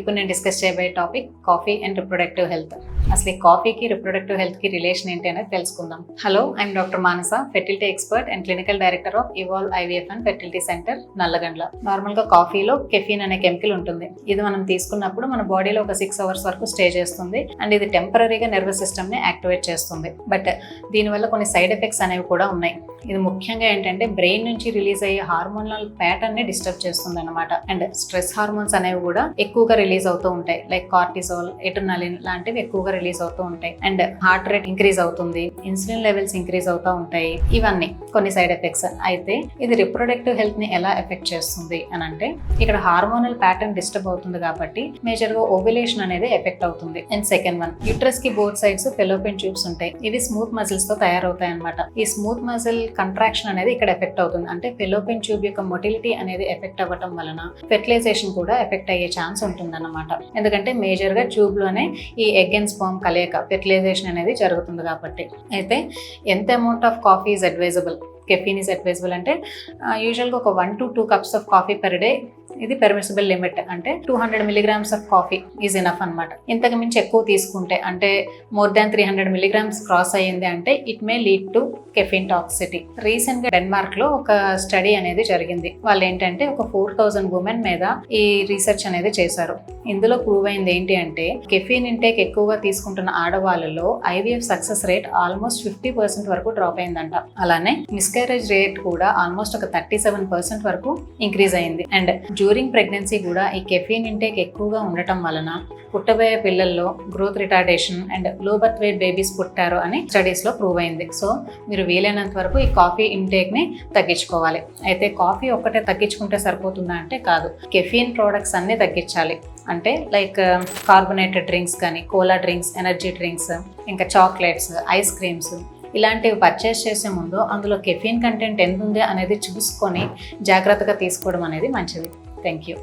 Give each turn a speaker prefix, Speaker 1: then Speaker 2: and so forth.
Speaker 1: ఇప్పుడు నేను డిస్కస్ చేయబోయే topic coffee and reproductive health. అసలు ఈ కాఫీకి రిప్రొడక్టివ్ హెల్త్కి రిలేషన్ ఏంటి అనేది తెలుసుకుందాం. Hello, I'm doctor Manasa, fertility expert and clinical director of evolve IVF and fertility centre, Nallagandla. నార్మల్గా కాఫీలో కెఫీన్ అనే కెమికల్ ఉంటుంది. ఇది మనం తీసుకున్నప్పుడు మన బాడీలో ఒక 6 hours వరకు స్టే చేస్తుంది అండ్ ఇది టెంపరీగా నర్వస్ సిస్టమ్ని యాక్టివేట్ చేస్తుంది. బట్ దీనివల్ల కొన్ని సైడ్ ఎఫెక్ట్స్ అనేవి కూడా ఉన్నాయి. ఇది ముఖ్యంగా ఏంటంటే బ్రెయిన్ నుంచి రిలీజ్ అయ్యే హార్మోనల్ ప్యాటర్న్ ని డిస్టర్బ్ చేస్తుంది అనమాట. అండ్ స్ట్రెస్ హార్మోన్స్ అనేవి కూడా ఎక్కువగా రిలీజ్ అవుతూ ఉంటాయి. లైక్ కార్టిసోల్, ఎటర్నలిన్ లాంటివి ఎక్కువగా రిలీజ్ అవుతూ ఉంటాయి. అండ్ హార్ట్ రేట్ ఇంక్రీజ్ అవుతుంది, ఇన్సులిన్ లెవెల్స్ ఇంక్రీజ్ అవుతూ ఉంటాయి. ఇవన్నీ కొన్ని సైడ్ ఎఫెక్ట్స్. అయితే ఇది రిప్రొడక్టివ్ హెల్త్ ని ఎలా ఎఫెక్ట్ చేస్తుంది అని అంటే, ఇక్కడ హార్మోనల్ ప్యాటర్న్ డిస్టర్బ్ అవుతుంది కాబట్టి మేజర్ గా ఓవ్యులేషన్ అనేది ఎఫెక్ట్ అవుతుంది. అండ్ సెకండ్ వన్, యూట్రస్ కి బోత్ సైడ్స్ ఫెలోపియన్ ట్యూబ్స్ ఉంటాయి. ఇవి స్మూత్ మజిల్స్ తో తయారవుతాయి అనమాట. ఈ స్మూత్ మజిల్ కంట్రాక్షన్ అనేది ఇక్కడ ఎఫెక్ట్ అవుతుంది. అంటే ఫెలోపియన్ ట్యూబ్ యొక్క మొటిలిటీ అనేది ఎఫెక్ట్ అవ్వటం వలన ఫెర్టిలైజేషన్ కూడా ఎఫెక్ట్ అయ్యే ఛాన్స్ ఉంటుంది అన్నమాట. ఎందుకంటే మేజర్ గా ట్యూబ్ లోనే ఈ ఎగ్ అండ్ స్పర్మ్ కలయిక ఫెర్టిలైజేషన్ అనేది జరుగుతుంది కాబట్టి. అయితే ఎంత amount of coffee is advisable, caffeine is advisable అంటే యూజువల్గా ఒక 1 to 2 cups of coffee per day ఇది పెర్మిసిబుల్ లిమిట్. అంటే 200 milligrams of coffee is enough అనమాట. ఇంతకు మించి ఎక్కువ తీసుకుంటే అంటే మోర్ దాన్ 300 milligrams క్రాస్ అయ్యింది అంటే it may lead to caffeine toxicity. Recent గా డెన్మార్క్ లో ఒక స్టడీ అనేది జరిగింది. వాళ్ళు ఏంటంటే ఒక 4000 ఉమెన్ మీద ఈ రీసెర్చ్ అనేది చేశారు. ఇందులో ప్రూవ్ అయింది ఏంటి అంటే కెఫీన్ ఇంటేక్ ఎక్కువగా తీసుకుంటున్న ఆడవాళ్ళలో ఐవీఎఫ్ సక్సెస్ రేట్ ఆల్మోస్ట్ 50% వరకు డ్రాప్ అయిందంట. అలానే మిస్క్యారేజ్ రేట్ కూడా ఆల్మోస్ట్ ఒక 37% వరకు ఇంక్రీజ్ అయింది. అండ్ డ్యూరింగ్ ప్రెగ్నెన్సీ కూడా ఈ కెఫీన్ ఇంటేక్ ఎక్కువగా ఉండటం వలన పుట్టబోయే పిల్లల్లో growth retardation and low birth weight babies పుట్టారు అని స్టడీస్ లో ప్రూవ్ అయింది. సో మీరు వీలైనంత వరకు ఈ కాఫీ ఇంటేక్ ని తగ్గించుకోవాలి. అయితే కాఫీ ఒక్కటే తగ్గించుకుంటే సరిపోతుందా అంటే కాదు, కెఫీన్ ప్రోడక్ట్స్ అన్ని తగ్గించాలి. అంటే లైక్ కార్బొనేటెడ్ డ్రింక్స్ కానీ, కోలా డ్రింక్స్, ఎనర్జీ డ్రింక్స్, ఇంకా చాక్లెట్స్, ఐస్ క్రీమ్స్ ఇలాంటివి పర్చేస్ చేసే ముందు అందులో కెఫీన్ కంటెంట్ ఎంత ఉంది అనేది చూసుకొని జాగ్రత్తగా తీసుకోవడం అనేది మంచిది. Thank you.